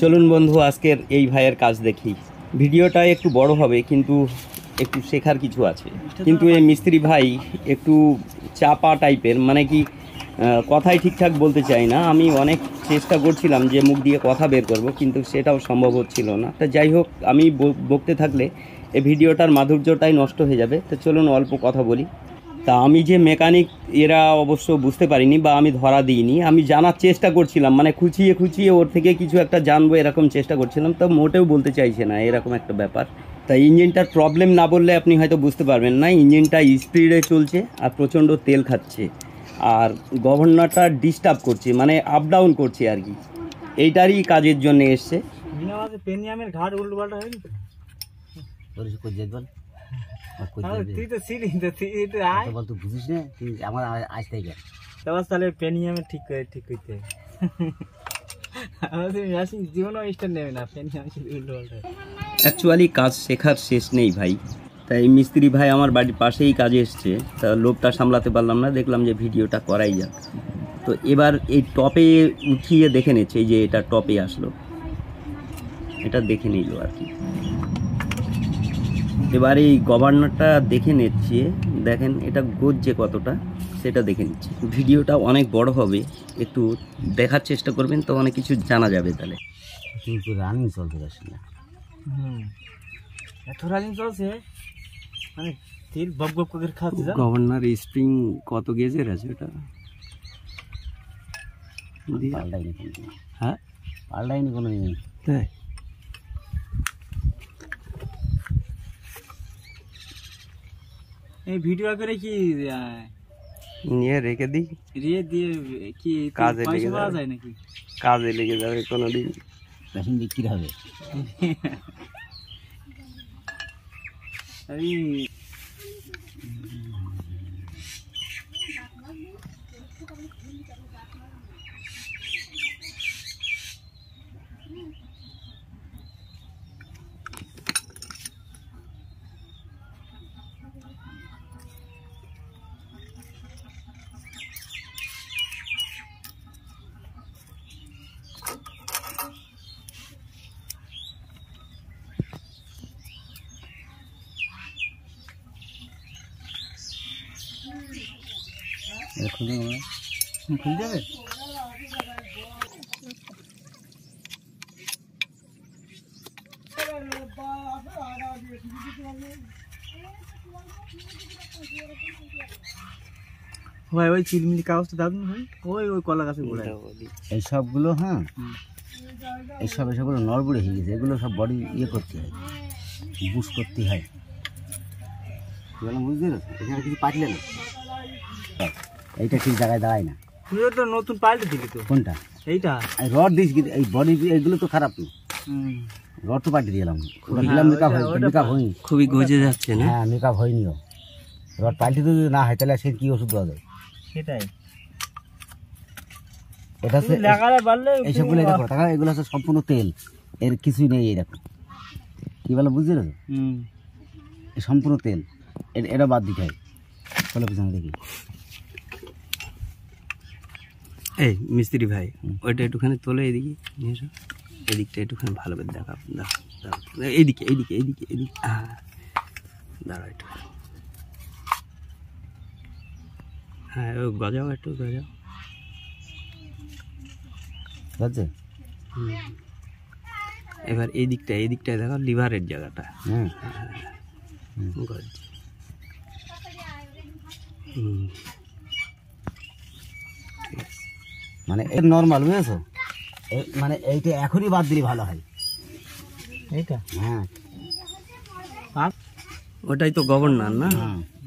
চলুন বন্ধু আজকের এই ভাইয়ের কাজ দেখি। ভিডিওটা একটু বড় হবে কিন্তু একটু শেখার কিছু আছে। কিন্তু এই মিস্ত্রি ভাই একটু চাপা টাইপের, মানে কি কথাই ঠিকঠাক বলতে চাই না। আমি অনেক চেষ্টা করছিলাম যে মুখ দিয়ে কথা বের করব, কিন্তু সেটাও সম্ভব হচ্ছিল না। তা যাই হোক, আমি বকতে থাকলে এই ভিডিওটার মাধুর্যটাই নষ্ট হয়ে যাবে। তো চলুন অল্প কথা বলি। তা আমি যে মেকানিক এরা অবশ্য বুঝতে পারিনি বা আমি ধরা দিইনি, আমি জানার চেষ্টা করছিলাম, মানে খুঁচিয়ে খুঁচিয়ে ওর থেকে কিছু একটা জানবো এরকম চেষ্টা করছিলাম। তো মোটেও বলতে চাইছে না, এরকম একটা ব্যাপার। তাই ইঞ্জিনটার প্রবলেম না বললে আপনি হয়তো বুঝতে পারবেন না। ইঞ্জিনটা স্পিডে চলছে আর প্রচণ্ড তেল খাচ্ছে, আর গভর্নরটা ডিস্টার্ব করছে, মানে আপ ডাউন করছে আর কি। এইটারই কাজের জন্য এসছে। পেনিয়ামের ঘাট উল্টো পাল্টা হয়নি তুই তো ছিলি তো বুঝিস না তুই আমার আজ থেকে তাহলে পেনিয়ামে ঠিক করতে জীবনও স্টার্ট নেবে না। পেনিয়াম উল্টো পাল্টা অ্যাকচুয়ালি কাজ শেখার শেষ নেই ভাই। তাই মিস্ত্রি ভাই আমার বাড়ির পাশেই কাজে এসছে, তা লোকটা সামলাতে পারলাম না, দেখলাম যে ভিডিওটা করাই যাক। তো এবার এই টপে উঠিয়ে দেখে নিচ্ছে, এই যে এটা টপে আসলো, এটা দেখে নিল আর কি। এবার এই গভর্নরটা দেখে নিচ্ছে, দেখেন এটা গজছে কতটা সেটা দেখে নিচ্ছে। ভিডিওটা অনেক বড় হবে, একটু দেখার চেষ্টা করবেন তো অনেক কিছু জানা যাবে। তাহলে কিন্তু রানিং চলতে পারছি না, এত রানিং চলছে মানে তেল বক বক করে খাচ্ছে। গভর্নর স্প্রিং কত গেজের আছে ওটা? পাল্টাইনি, হ্যাঁ পাল্টাইনি কোনো। তাই এই ভিডিও করে কি নিয়ে রেখে দিই, দিয়ে কি কাজে লেগে যায় নাকি? কাজে লেগে যাবে কোনোদিন, মেশিন বিক্রি হবে। খুলে যাবে। ভাই ওই চিলমিলি কাগজটা দাদুন ভাই, ওই কলা গাছে গোড়ায় এই সবগুলো। হ্যাঁ এসবগুলো নড়বড়ে হয়ে গেছে, এগুলো সব বডি করতে হয়, বুশ করতে হয়। বুঝতে পারছো, এখানে কিছু পাঠলে না, এইটা ঠিক জায়গায় দাঁড়ায় না। তুই তো নতুন পাল্টে দিলি তো। কোনটা? এইটা রড দিস, এই বডি এইগুলো তো খারাপ না, রড তো পাল্টে দিলাম। মেকআপ হয়নি, খুবই গজে যাচ্ছে না। হ্যাঁ মেকআপ হয়নিও, রড পাল্টে তো না হয় তাহলে সে কি ওষুধ দেওয়া যায়? সেটাই এটা এইসবগুলো দেখো, টাকা এগুলো হচ্ছে সম্পূর্ণ তেল, এর কিছুই নেই। এই দেখো কি বলে, বুঝতে পেরেছো? সম্পূর্ণ তেল, এটা বাদ দিতে হয়। চলো পিছনে দেখি। এই মিস্ত্রি ভাই, ওইটা একটুখানি তোলে, এদিকে নিয়ে এসো, এদিকটা একটুখানি ভালো করে দেখা, এইদিকে এইদিকে এইদিকে এদিকে। হ্যাঁ দাঁড়া একটু, হ্যাঁ ও গজাও, একটু গজাও। এবার এই দিকটায় দেখো, লিভারের জায়গাটা। মানে এর নর্মাল, বুঝেছো? মানে এইটা এখনই বাদ দিলে ভালো হয়। এইটা হ্যাঁ, ওটাই তো গভর্নর না?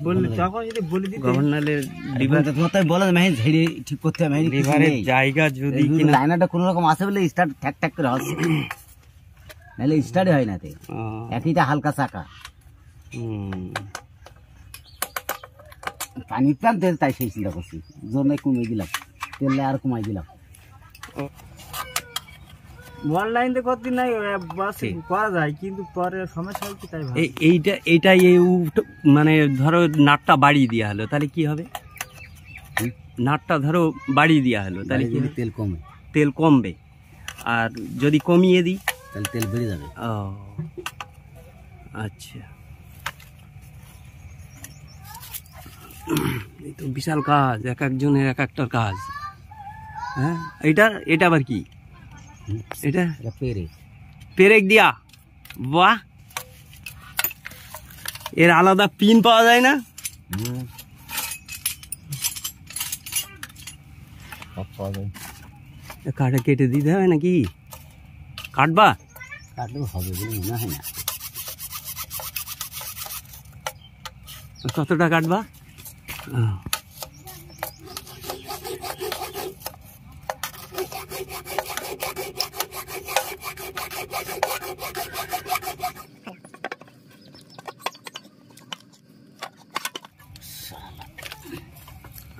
বললে তখন যদি বলে দিতে গভর্নরের লিভার, তোমার তাই বলে মেহে ঝেড়ে ঠিক করতে হবে। লিভারের জায়গা যদি লাইনারটা কোনো রকম আসে বলে স্টার্ট ঠ্যাক ঠ্যাক করে হচ্ছে, নাহলে স্টার্টই হয় না। একইটা হালকা চাকা, পানি প্রাণ তেল, তাই সেই চিন্তা করছি, জন্য কমিয়ে দিলাম, তেল আর কমাই দিলাম। অনলাইন তে কতদিন নাই করা যায়, কিন্তু পরে সমস্যা হয় কি, তাই এইটাই মানে ধরো নাটটা বাড়িয়ে দেওয়া হলো, তাহলে কি হবে? নাটটা ধরো বাড়িয়ে দেওয়া হলো, তাহলে কি তেল কমবে। আর যদি কমিয়ে দিই তাহলে তেল বেড়ে যাবে। ও আচ্ছা, এই তো বিশাল কাজ, এক একজনের এক একটার কাজ। হ্যাঁ, এটা আবার কি? এটা পেরেক দিয়া? বাহ, এর আলাদা পিন পাওয়া যায় না? কাটা কেটে দিতে হবে নাকি? কাটবা? কাটলেও হবে বলে মনে হয় না। কতটা কাটবা?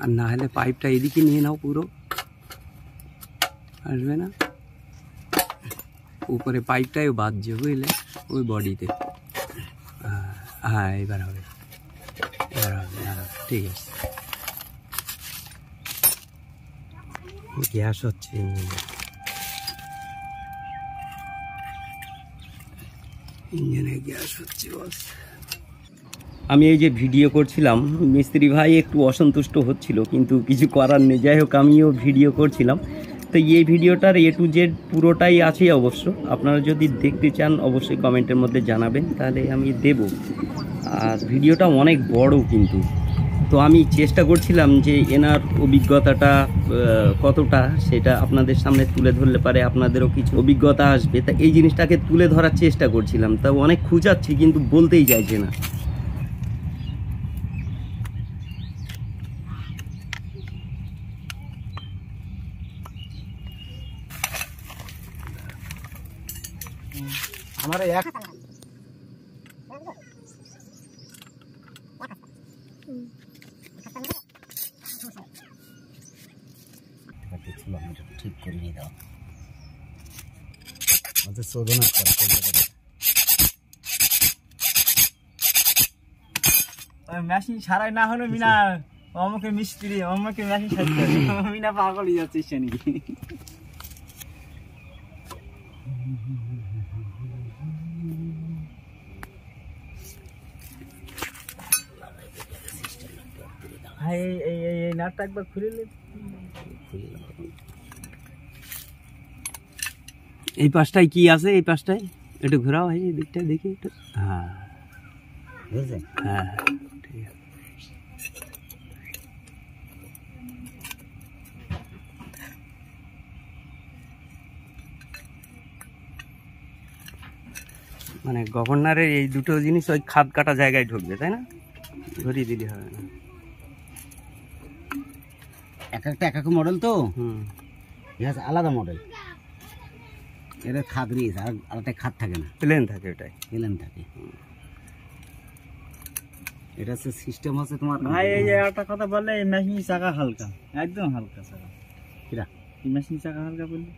আর না হলে পাইপটা এদিকে নিয়ে নাও, পুরো আসবে না, উপরে পাইপটাই বাঁধছে বুঝলে, ওই বডিতে। হ্যাঁ, এবার হবে, ঠিক আছে। গ্যাস হচ্ছে ইঞ্জিনে, গ্যাস হচ্ছে বস। আমি এই যে ভিডিও করছিলাম, মিস্ত্রি ভাই একটু অসন্তুষ্ট হচ্ছিল, কিন্তু কিছু করার নেই। যাই হোক, আমিও ভিডিও করছিলাম। তো এই ভিডিওটার A to Z পুরোটাই আছে অবশ্য। আপনারা যদি দেখতে চান অবশ্যই কমেন্টের মধ্যে জানাবেন, তাহলে আমি দেব। আর ভিডিওটা অনেক বড় কিন্তু। তো আমি চেষ্টা করছিলাম যে এনার অভিজ্ঞতাটা কতটা সেটা আপনাদের সামনে তুলে ধরলে পারে আপনাদেরও কিছু অভিজ্ঞতা আসবে। তা এই জিনিসটাকে তুলে ধরার চেষ্টা করছিলাম, তা অনেক খুঁজাচ্ছি কিন্তু বলতেই চাইছে না। আমার এক ঠিক করে নিয়ে দাও, আমাদের শোধনা মেশিন সারাই না হলো মিনা আমাকে মিস্ত্রি, আমাকে মেশিন সারতে হবে। মিনা পাগলই যাচ্ছে সে নাকি। এই নাটটা একবার খুলে নে। এই পাশটায় কি আছে? এই পাশটায় একটু ঘোরাও, এই দিকটায় দেখি একটু। হ্যাঁ, হ্যাঁ, ঠিক আছে। মানে গভর্নরের এই দুটো জিনিস ওই খাদ কাটা জায়গায় ঢুকবে, তাই না? ধরিয়ে দিলে হবে না। এক একটা এক এক মডেল তো, আলাদা মডেল। এটা খাদ দিয়েছে, আর আলাদা খাদ থাকে না, প্লেন থাকে, ওটাই প্লেন থাকে। এটা হচ্ছে সিস্টেম আছে তোমার ভাই। এই যে একটা কথা বললে, এই মেশিন চাকা হালকা, একদম হালকা চাকা। কিরা এই মেশিন চাকা হালকা বললে?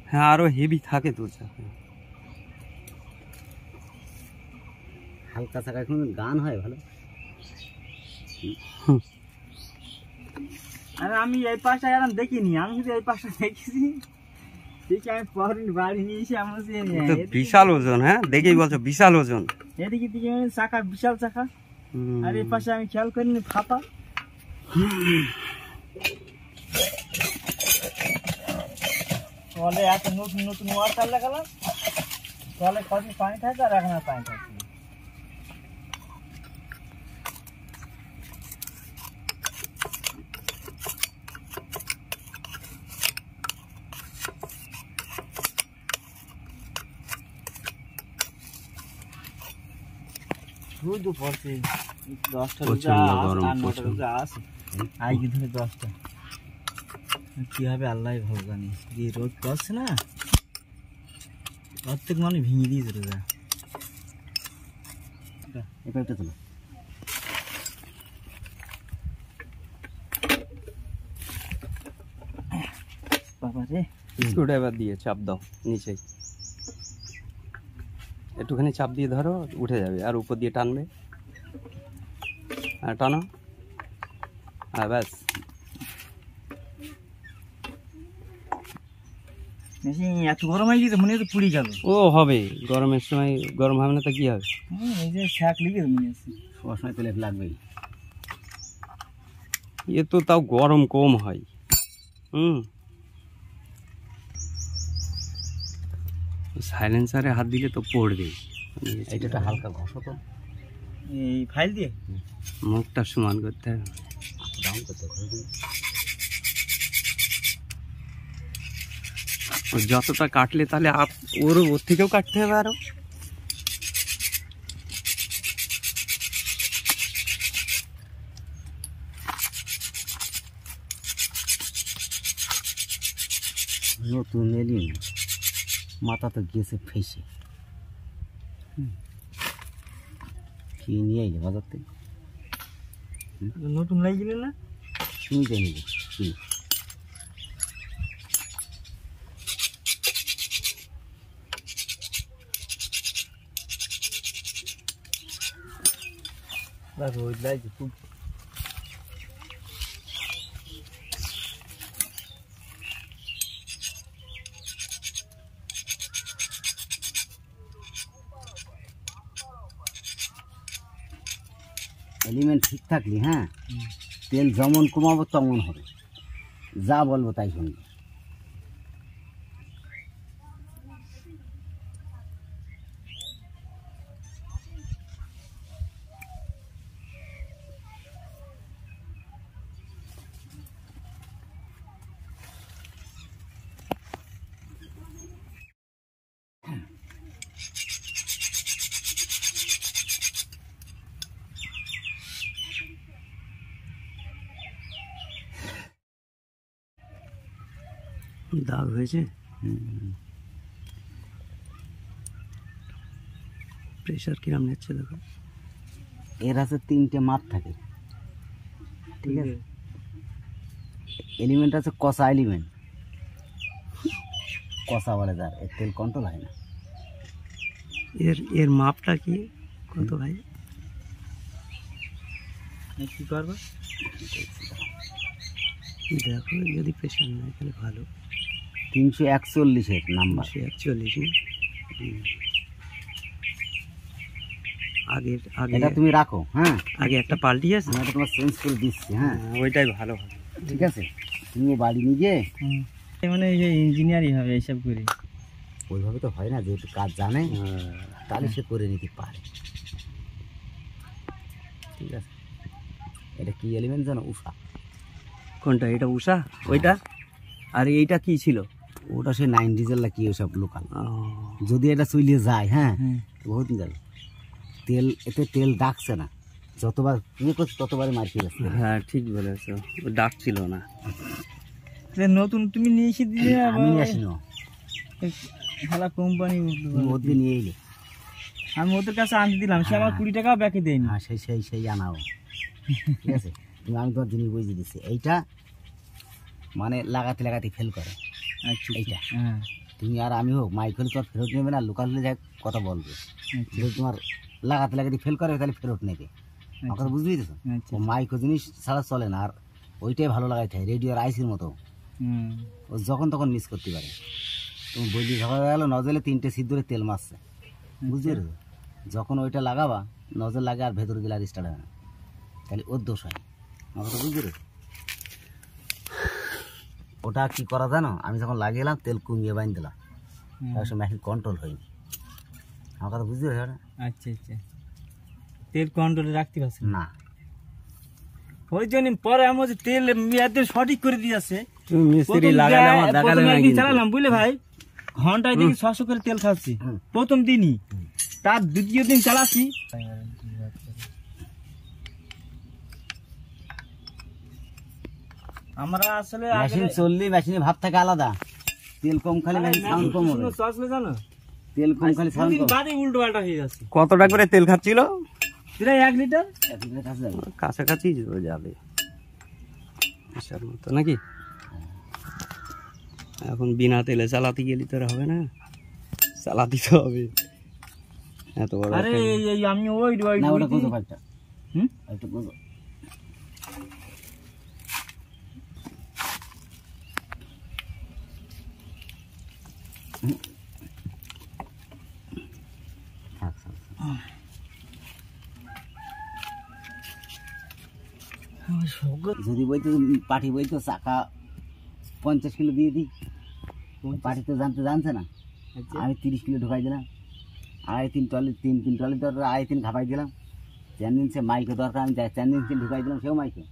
হ্যাঁ, আরো হেভি থাকে তো চাকা। হালকা চাকা এখন গান হয় ভালো। আরে আমি এই পাশটা এরকম দেখিনি, আমি শুধু এই পাশটা দেখেছি। ঠিক আমি পরের বাড়ি নিয়ে এসে আমার বিশাল ওজন। হ্যাঁ, দেখেই বলছো বিশাল ওজন। এদিকে দিকে চাকা, বিশাল চাকা। আর এই পাশে আমি খেয়াল করিনি, ফাঁপা। তলে এত নতুন নতুন ওয়াটার লাগালাম, তলে কদিন পানি থাকে আর এখন আর পানি থাকে। রোদও পড়ছে, 10টা রোজা আছে, আজকে ধরে 10টা। কি হবে আল্লাহ ভালো জানি। যে রোদ পড়ছে না, প্রত্যেক মানে ভেঙে দিয়েছে রোজা। এটা তোলো বাবা রে। স্ক্রুড্রাইভার দিয়ে চাপ দাও নিচে, একটুখানি চাপ দিয়ে ধরো, উঠে যাবে। আর উপর দিয়ে টানবে, আর টানো, হ্যাঁ ব্যাস। মেশিন এত গরম হয়ে গেছে মনে হচ্ছে পুড়ি গেল। ও হবে, গরমের সময় গরম হবে না তো কি হবে? এই যে শাক লিগে মনে হচ্ছে সবসময় তেলে লাগবেই। এ তো তাও গরম কম হয়। সাইলেন্সারে হাত দিলে তো পড়বে। এইটা একটা হালকা ঘষো তো, এই ফাইল দিয়ে মুখটা সমান করতে হবে। ডাউন করতে ঘষো। যতটা কাটলে তাহলে ওর থেকেও কাটতে হবে আরো। নতুন এলি মাথা তো গেছে ফেসে। কি নিয়ে এলি বাজার থেকে? নতুন লাগিলে না তুমি জানি কি রোজ লাগে খুব। এলিমেন্ট ঠিক থাকলে হ্যাঁ, তেল যেমন কমাবো তেমন হবে, যা বলবো তাই শুনবে। দাগ হয়েছে। প্রেশার কিরম নিচ্ছে দেখো। এর আছে 3টে মাপ থাকে, ঠিক আছে? এলিমেন্ট আছে কষা এলিমেন্ট, কষা বলে যার, এর তেল কন্ট্রোল হয় না। এর মাপটা কি কত ভাই? কি করবো দেখো, যদি প্রেশার নেয় তাহলে ভালো। 341 নাম্বার, 41। আগে এটা তুমি রাখো হ্যাঁ, আগে একটা পাল্টিয়েছে, আমি এটা তোমার চেঞ্জ করে দিচ্ছি হ্যাঁ, ওইটাই ভালো হবে। ঠিক আছে? তুমি বাড়ি নিয়ে গিয়ে মানে এই যে ইঞ্জিনিয়ারই হবে এইসব করি। ওইভাবে তো হয় না, যেহেতু কাজ জানে তাহলে সে করে নিতে পারে, ঠিক আছে? এটা কি এলিমেন্ট জানো? উষা। কোনটা? এটা উষা। ওইটা আর এইটা কি ছিল? ওটা সে 9 ডিজেল না কি ওইসব লোকাল। যদি এটা চলিয়ে যায় হ্যাঁ, বহুত দিন যাবে। তেল এতে তেল ডাকছে না, যতবার তুমি করছো ততবারই মার খেয়ে যাচ্ছে। হ্যাঁ ঠিক বলেছো, ডাক ছিল না। নতুন তুমি নিয়ে এসে দিলে, আমি নিয়ে আসি না, ভালো কোম্পানি ওদের নিয়ে এলে আমি ওদের কাছে আনতে দিলাম, সে আমার 20 টাকাও ব্যাকে দেয়নি। হ্যাঁ সেই আনাও, ঠিক আছে? তুমি আমি তোমার জিনিস বুঝিয়ে দিচ্ছি, এইটা মানে লাগাতে লাগাতে ফেল করে। আচ্ছা এইটা হ্যাঁ, তুমি আর আমি হোক মাইক হলে তো আর ফেরত নেবে না, লোকাল হলে যাই কথা বলবে। যদি তোমার লাগাতে লাগাতে ফেল করে তাহলে ফেরত নেবে, আমার কথা বুঝতেই তো? ও মাইক্রো জিনিস ছাড়া চলে না, আর ওইটাই ভালো লাগাইতে হয়, রেডিওর আইসির মতো। ও যখন তখন মিস করতে পারে। তুমি বললি ঝগড়া গেল নজলে 3টে সিদ্ধরে তেল মারছে, বুঝতে পেরেছো? যখন ওইটা লাগাবা নজল লাগে আর ভেতরে দিলে আর স্টার্ট হয় না, তাহলে ওর দোষ হয়, আমার কথা বুঝতে পেরেছো? ওটা কি করা জানো? আমি যখন লাগিয়েলাম তেল কমিয়ে বাইন দিলাম, তার সঙ্গে মেশিন কন্ট্রোল হয়নি, আমার কথা বুঝতে পেরেছো না? আচ্ছা তেল কন্ট্রোলে রাখতে পারছি না, ওই জন্য পরে আমার তেল মেয়াদের সঠিক করে দিয়েছে। তুমি মিস্ত্রি লাগালে আমার দেখালে না কিন্তু। চালালাম বুঝলে ভাই, ঘন্টায় দেখি 600 করে তেল খাচ্ছি প্রথম দিনই, তার দ্বিতীয় দিন চালাচ্ছি আমরা আসলে মেশিন চললি মেশিনে ভাব থাকে আলাদা, তেল কম খালি মেশিন সাউন্ড কম হবে, জানো তেল কম খালি সাউন্ড কম। বাদে উল্টো পাল্টা হয়ে যাচ্ছে। কতটা করে তেল খাচ্ছিল? প্রায় 1 লিটার কাছাকাছি যাবে মতো নাকি? এখন বিনা তেলে চালাতে গেলে তো হবে না, চালাতে তো হবে। এত বড় আরে আমি ওই না, ওটা কত পাল্টা একটু কত যদি বইতো পাঠি বইতো চাকা 50 কিলো দিয়ে দিই, পাঠি তো জানছে না, আমি 30 কিলো ঢোকাই দিলাম, 2.5-3 ট্রলি 3 ট্রলি দরকার 2.5-3 খাপাই দিলাম, 4 দিন সে মাইকে দরকার আমি 4 দিন ঢুকাই দিলাম, সেও মাইকে।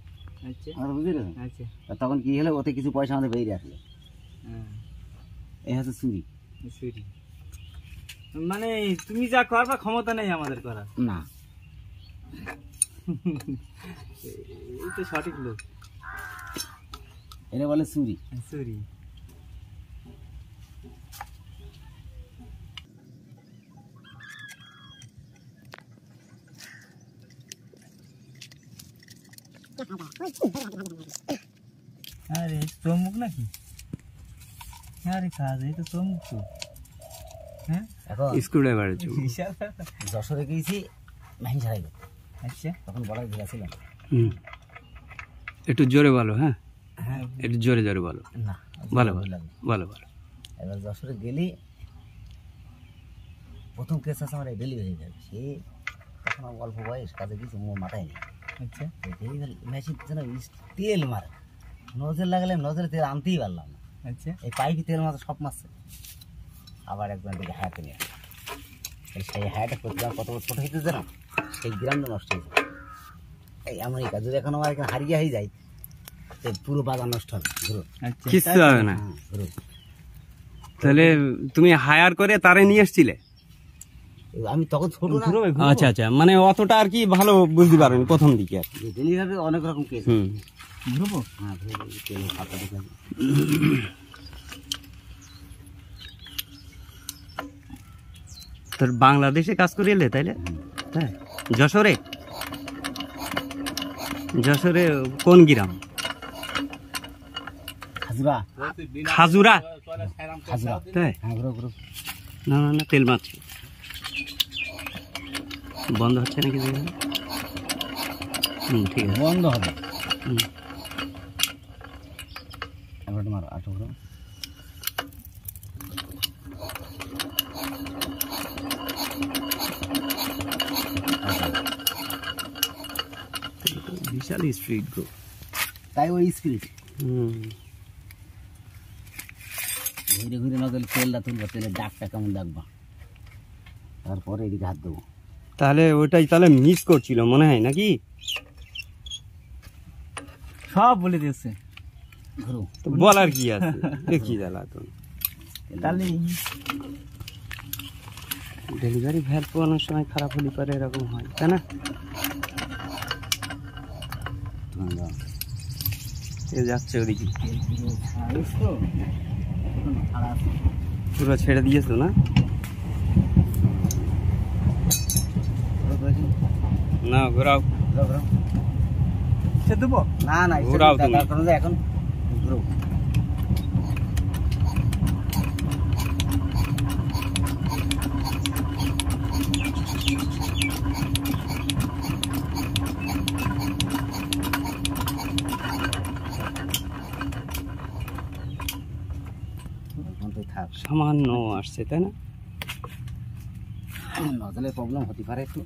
আমরা বুঝলি তখন কি হলো, ওতে কিছু পয়সা আমাদের বেরিয়ে আসলো। এই হচ্ছে চুরি। মানে তুমি যা করবা ক্ষমতা নেই আমাদের করার না। এই তো সঠিক লোক, এটা বলে চুরি। চুরি। আরে চমুক নাকি? আরে কাজ এই তো চমুক তো। হ্যাঁ এখন স্ক্রুড্রাইভারের জন্য যশোরে গিয়েছি মাহিন ছাড়াই। আচ্ছা তখন বড় ভিড়া ছিল একটু জোরে বলো। হ্যাঁ হ্যাঁ একটু জোরে জোরে বলো। না ভালো ভালো ভালো। এবার যশোরে গেলি প্রথম কেস আছে আমার ডেলি হয়ে যাবে। সে তখন অল্প বয়স, কাজে গেছি মাথায় নেই। আচ্ছা ডেলিভারি মেশিন যেন তেল মারে, নজর লাগালে নজরে তেল আনতেই পারলাম না। আচ্ছা এই পাইপে তেল মারতে সব মারছে। আবার একজন দিকে হায়াতে নিয়ে সেই হায়াটা প্রতিবার কত ছোটো হইতে না, সেই গ্রামটা নষ্ট হয়েছে। এই আমেরিকা যদি এখন আমার এখানে হারিয়ে হয়ে যায় পুরো বাজার নষ্ট হবে। কিচ্ছু হবে না। তাহলে তুমি হায়ার করে তারে নিয়ে এসছিলে? আমি তখন ছোট না। আচ্ছা আচ্ছা, মানে অতটা আর কি ভালো বুঝতে পারোনি প্রথম দিকে আর কি। ডেলিভারি অনেক রকম কেস। ঘুরবো। হ্যাঁ তেল খাতা দেখে তোর বাংলাদেশে কাজ করে এলে তাইলে? হ্যাঁ যশোরে? যশোরে কোন গ্রাম? খাজুরা। খাজুরা? খাজুরা তাই? হ্যাঁ ঘুরো। না না না, তেল মারছি। বন্ধ হচ্ছে নাকি? ঠিক আছে বন্ধ হবে। এবার মারো 8 ঘুরো। বিশাল স্ট্রিট গো। তাই ওই স্পিড ঘুরে ঘুরে নজর তেলটা তুলবো, তেলের ডাকটা কেমন ডাকবা, তারপরে এদিকে হাত দেবো। তাহলে ওটাই তাহলে মিস করছিল মনে হয় নাকি? সব বলে দিয়েছে। ঘুরো তো বলার কি আছে? কি জ্বালা তো। তাহলে ডেলিভারি ভ্যালু অনেক সময় খারাপ হলে পারে, এরকম হয় তাই না? যাচ্ছে ওদিকে পুরো ছেড়ে দিয়েছো না? না ঘোরাও দেবো না না ঘোরাও তুমি। এখন ঘুরো। সামান্য আসছে তাই না? নজলের প্রবলেম হতে পারে একটু।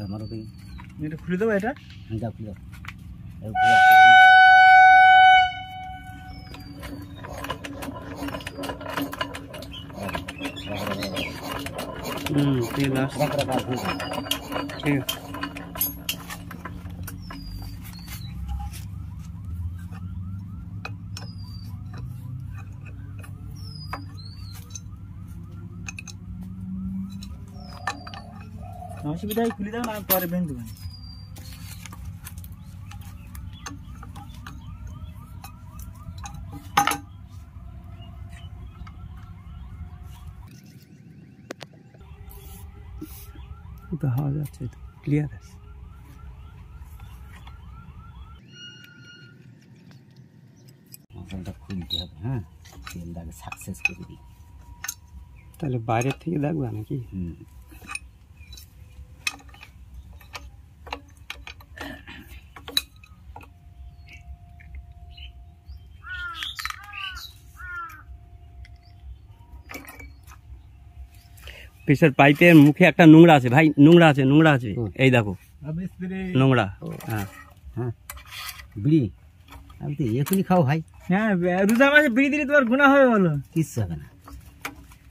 আমারও কি এটা খুলে দেবো? এটা যা খুলে তেল আসছে। ঠিক আছে অসুবিধা খুলে দেবো না, পরে বেঁধে দেবেন। তো হাওয়া যাচ্ছে, তো ক্লিয়ার আছে। মশলাটা খুলতে হবে। হ্যাঁ তেলটাকে সাকসেস করে দিই। তাহলে বাইরের থেকে দেখবা নাকি? অফিসের পাইপের মুখে একটা নোংরা আছে ভাই, নোংরা আছে, নোংরা আছে, এই দেখো নোংরা। হ্যাঁ হ্যাঁ বিড়ি আমি তো এখনই খাও ভাই। হ্যাঁ রোজা মাসে বিড়ি দিলে তোমার গুনাহ হবে বলো? কিচ্ছু হবে না।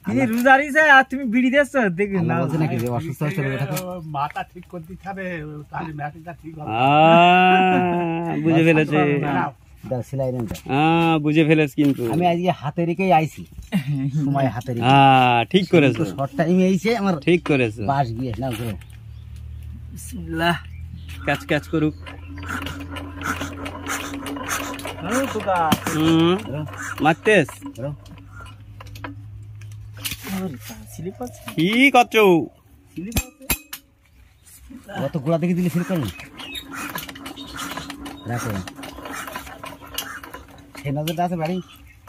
তুমি রোজারই যায় আর তুমি বিড়ি দিচ্ছ, দেখি না বলছে নাকি যে অসুস্থ হয়ে চলে থাকো। মাথা ঠিক করে দিতে হবে, তাহলে ম্যাটিংটা ঠিক হবে। বুঝে ফেলেছে, দাও সেলাই নেন। বুঝে ফেলেছ। কিন্তু আমি আজকে হাতে রেখেই আইছি, সময় হাতে রেখে। ঠিক করেছো, শর্ট টাইমে আইছে আমার, ঠিক করেছো। বাস গিয়ে না করো। বিসমিল্লাহ, ক্যাচ ক্যাচ করুক। মারতেস কি করছো? অত গোড়া দেখে দিলে ফিল করেন রাখো। সেই নজরটা আছে বাড়ি,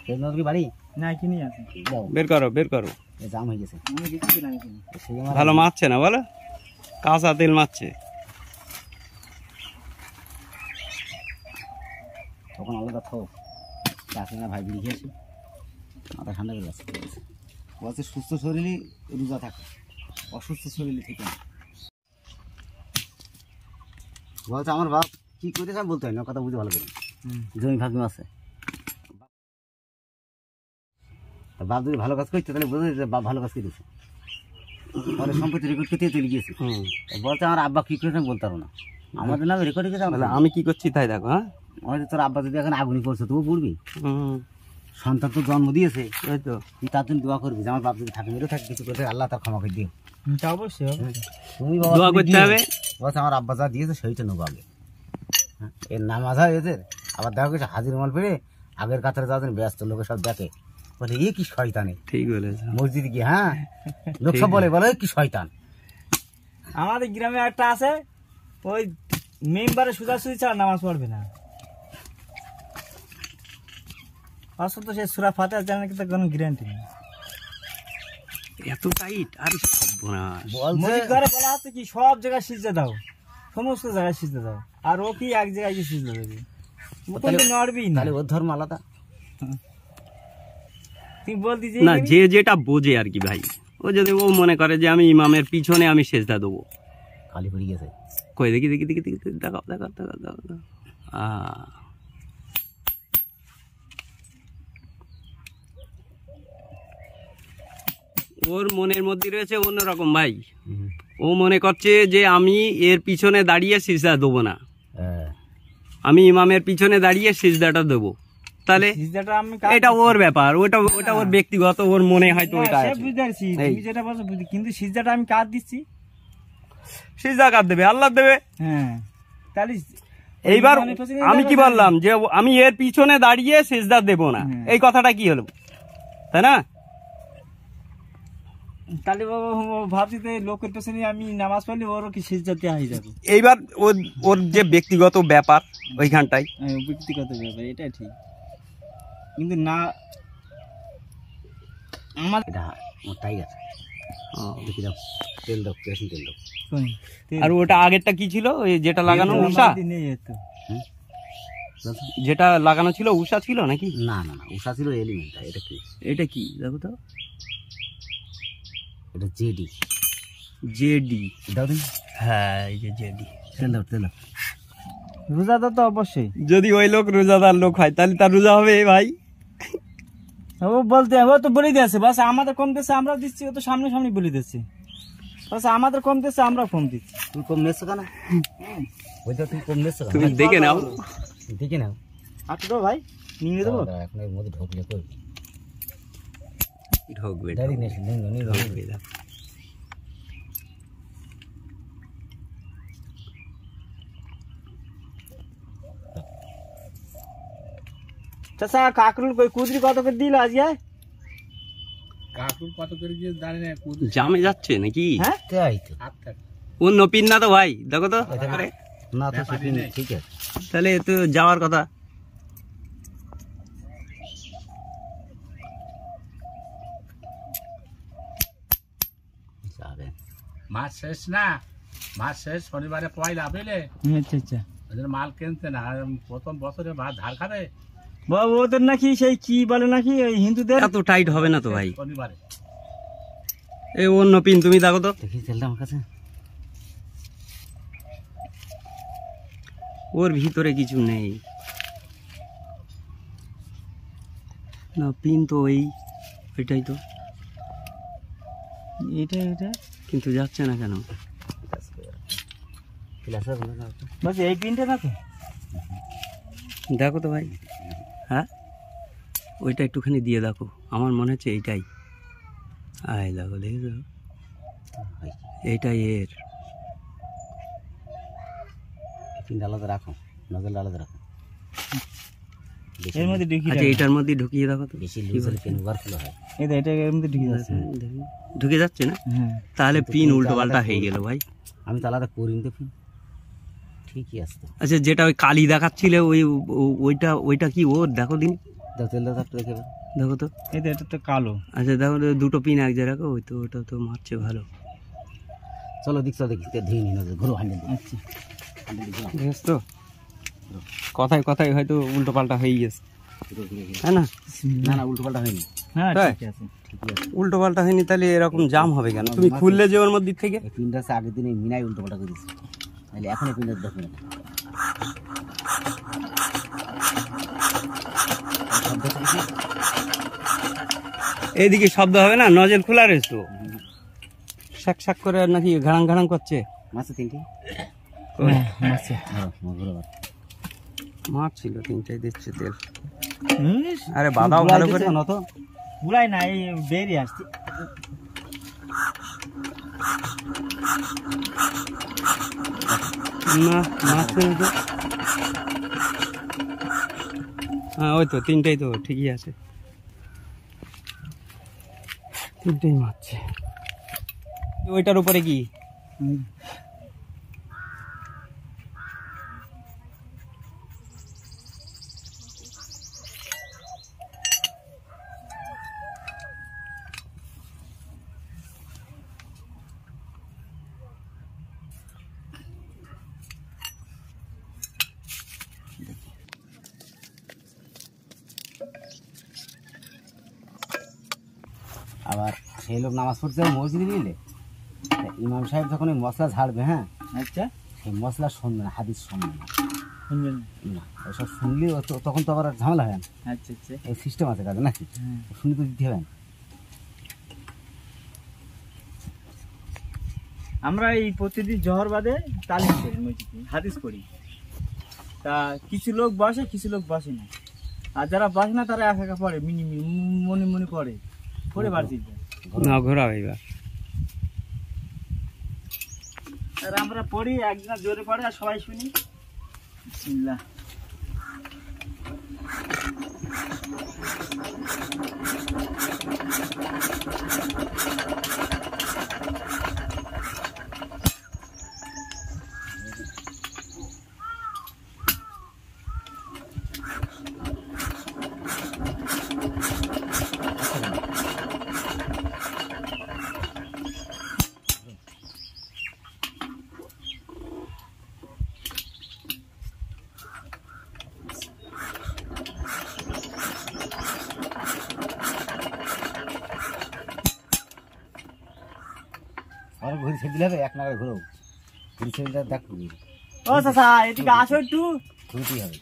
সেই নজর কি বাড়ি না কিনে আছে, যাও বের করো, বের করো। জাম হয়ে গেছে। সেই আমার ভালো মারছে না বলো, কাঁচা তেল মারছে। তখন আলাদা থাও, ডাকলে না ভাই বিড়ি খেয়েছি, মাথা ঠান্ডা করে গেছে। বলছে সুস্থ শরীরই রোজা থাকে, অসুস্থ শরীরে ঠিক না। বলছে আমার বাপ কি করেছে আমি বলতে হয় না, কথা বুঝে ভালো করে। জমি ভাগমি আছে, বাপ যদি ভালো কাজ করছে তাহলে বোঝা যায় বাপ ভালো কাজ করেছে। পরে সম্পত্তি রেকর্ড করতে চলে গিয়েছে। বলছে আমার আব্বা কি করেছে আমি বলতে পারবো না, আমাদের নামে রেকর্ড করেছে। আমি কি করছি তাই দেখো। হ্যাঁ হয়তো তোর আব্বা যদি এখন আগুনি করছে তবু পড়বি, সন্তান তো জন্ম দিয়েছে, তো তুই তার জন্য দোয়া করবি যে আমার বাপ যদি থাকে মেরে থাকে কিছু করতে আল্লাহ তার ক্ষমা করে দিও। অবশ্যই তুমি দোয়া করতে হবে। বলছে আমার আব্বা যা দিয়েছে সেইটা নেবো আগে। এর নামাজ হয় এদের, আবার দেখা গেছে হাজির মাল পেরে আগের কাতারে যাওয়ার ব্যস্ত লোকে সব দেখে, বলে এ কি শয়তানে ঠিক বলেছে। মসজিদ গিয়ে, হ্যাঁ লোক সব বলে বলে কি শয়তান। আমাদের গ্রামে একটা আছে, ওই মেম্বারে সুজাসুজি ছাড়া নামাজ পড়বে না। আসলে তো সে সূরা ফাতিহা জানে কিন্তু কোনো গ্যারান্টি নেই। এত টাইট আর মসজিদ ঘরে বলা আছে কি সব জায়গায় সিজদা দাও, সমস্ত জায়গায় সিজদা দাও, আর ও কি এক জায়গায় কি সিজদা দেবে? নড়বি না, তাহলে ওর ধর্ম আলাদা। তুই বলতি যে না, যে যেটা বোঝে আর কি ভাই। ও যদি ও মনে করে যে আমি ইমামের পিছনে আমি সেজদা দেবো, খালি পড়ে গেছে। কই দেখি দেখি দেখি দেখি দেখাও দেখাও দেখাও দেখাও। ওর মনের মধ্যে রয়েছে অন্যরকম ভাই। ও মনে করছে যে আমি এর পিছনে দাঁড়িয়ে সিজদা দেবো না, আমি ইমামের পিছনে দাঁড়িয়ে সিজদাটা দেবো। তাহলে সিজদাটা আমি এটা ওর ব্যাপার, ওটা ওটা ওর ব্যক্তিগত, ওর মনে হয়তো ওটা সে আছে। বুঝতে পারছি তুমি যেটা বলছো বুঝি, কিন্তু সিজদাটা আমি কার দিচ্ছি? সিজদা কার দেবে? আল্লাহ দেবে। হ্যাঁ তাহলে এইবার আমি কি বললাম যে আমি এর পিছনে দাঁড়িয়ে সিজদা দেব না, এই কথাটা কি হলো, তাই না? তাহলে ভাবছি যে লোকের পেছনে আমি নামাজ পড়লে ওরও কি সিজদা দেওয়া হয়ে যাবে। এইবার ওর যে ব্যক্তিগত ব্যাপার ওইখানটাই, ব্যক্তিগত ব্যাপার, এটা ঠিক, কিন্তু না আমার এটা আমার টাইগার। দেখি দাও তেল দাও, কেরোসিন তেল দাও। আর ওটা আগেরটা কি ছিল, ওই যেটা লাগানো উষা, যেটা লাগানো ছিল উষা ছিল নাকি? না না না, উষা ছিল এলিমেন্ট। এটা কি? এটা কি দেখো তো, এটা জেডি। জেডি দাও দিন। হ্যাঁ এই যে জেডি। তেল দাও তেল দাও। রোজাদার তো অবশ্যই, যদি ওই লোক রোজাদার লোক হয় তাহলে তার রোজা হবে ভাই। ও বলতে ও তো বলে দিয়েছে, বাস আমাদের কম দিচ্ছে আমরাও দিচ্ছি, ও তো সামনে সামনে বলে দিচ্ছে, বাস আমাদের কম দিচ্ছে আমরাও কম দিচ্ছি। তুই কম নেছো কেন? ওই তো তুই কম নেছো কেন? তুমি দেখে নাও, দেখে নাও। আচ্ছা তো ভাই নিয়ে দেবো এখন এর মধ্যে ঢোকলে করবি, ঢোকবে ডাইরেক্ট নেছো নিয়ে ঢোকবে। চাচা কাকরুল কই কুদরি কত করে দিল আজকে? কাকুর কত করে দিয়ে জানি না, জামে যাচ্ছে নাকি? হ্যাঁ তাই তো। ও নপিন না তো ভাই, দেখো তো। না তো ঠিক আছে, তাহলে এ তো যাওয়ার কথা। মাছ শেষ না, মাছ শেষ শনিবারে পয়লা বুঝলে, আচ্ছা আচ্ছা, ওদের মাল কিনতে না, প্রথম বছরে ভাত ধার খাবে বাবু ওদের নাকি সেই কি বলে নাকি ওই হিন্দুদের এত টাইট হবে না তো ভাই। শনিবারে এই অন্য পিন তুমি দেখো তো, দেখি তেলটা আমার কাছে। ওর ভিতরে কিছু নেই না, পিন তো ওইটাই তো, এটা কিন্তু যাচ্ছে না কেন? বস এই পিনটা না তো? দেখো তো ভাই, হ্যাঁ ওইটা একটুখানি দিয়ে দেখো, আমার মনে হচ্ছে এইটাই। আয় দেখো, দেখেছো, এইটাই এর। পিনটা আলাদা রাখো, নজল আলাদা রাখো। এর মধ্যে ঢুকিয়ে আচ্ছা, এইটার মধ্যে ঢুকিয়ে দেখো তো। বেশি লুজ হলে পিন ওভারফ্লো হয়। এটা এর মধ্যে ঢুকিয়ে যাচ্ছে। ঢুকে যাচ্ছে না? হ্যাঁ তাহলে পিন উল্টো পাল্টা হয়ে গেল ভাই। আমি তো আলাদা করিনি তো পিন, ঠিকই আসতো। আচ্ছা, যেটা ওই কালি দেখাচ্ছিলে ওইটা কি ওর? দেখো দিন, দাও তেলটা একটু দেখে দাও। দেখো তো। এটা তো কালো। আচ্ছা দেখো তো, দুটো পিন এক জায়গায় রাখো, ওটা তো মারছে ভালো। চলো দেখছো, দেখি ধুয়ে নি নজর, ঘুরো হ্যান্ডেল। আচ্ছা বুঝছ তো, কথায় কথায় হয়তো উল্টো পাল্টা হয়ে গেছে, হ্যাঁ না? না না, উল্টো পাল্টা হয়নি, হ্যাঁ তাই? ঠিক আছে। ঠিকই আছে। উল্টো পাল্টা হয়নি, তাহলে এরকম জাম হবে কেন? তুমি খুললে যে ওর মধ্যে থেকে। এই পিনটা হচ্ছে আগের দিনে মিনাই উল্টো পাল্টা করে দিচ্ছে, তাহলে এখন এই পিনটা দেখো না। এইদিকে শব্দ হবে না, নজল খোলা রয়েছে তো, শাক শাক করে নাকি ঘাড়াং ঘাড়াং করছে। মাছে তিনটি আচ্ছা মাছ ছিল তিনটাই, দিচ্ছে তেল। আরে বাদাও ভালো করে না তো, বুলাই না, এই বেরিয়ে আসছে। না মাছ নেই তো। হ্যাঁ ওই তো তিনটাই তো, ঠিকই আছে, তিনটাই মারছে। ওইটার উপরে কি? আবার সেই লোক নামাজ পড়তে যাবে মসজিদে নিলে, ইমাম সাহেব যখন ওই মশলা ঝাড়বে, হ্যাঁ আচ্ছা সেই মশলা শুনবে না, হাদিস শুনবে না। শুনবেন। না ওসব শুনলে তখন তো আবার ঝামেলা হয় না। আচ্ছা আচ্ছা এই সিস্টেম আছে কাজে নাকি, শুনে তো দিতে হবে না। আমরা এই প্রতিদিন জহর বাদে তালিম করি মসজিদে, হাদিস পড়ি। তা কিছু লোক বসে, কিছু লোক বসে না। আর যারা বসে না তারা একা একা পড়ে, মিনি মনে মনে পড়ে বাড়ি যায়। না ঘোরাও এবার। আর আমরা পড়ি, একজন জোরে পড়ে আর সবাই শুনি। বিসমিল্লাহ। আর ঘুরে ছেড়ে দিলে হবে, এক নাগারে ঘুরো, ঘুরে ছেড়ে দিলে দেখ ও চাচা এদিকে আসো একটু, ঘুরতেই হবে।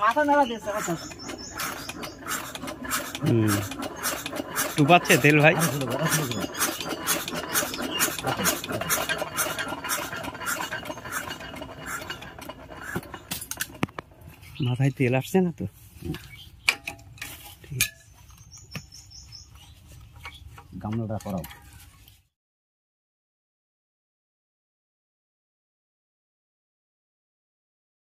মাথা নাড়া দিয়েছে। টুপাচ্ছে তেল ভাই। আর ঘুরো, আর ঘুরো, ঘুরো। মাথায় তেল আসছে না তো? গামলাটা করাও।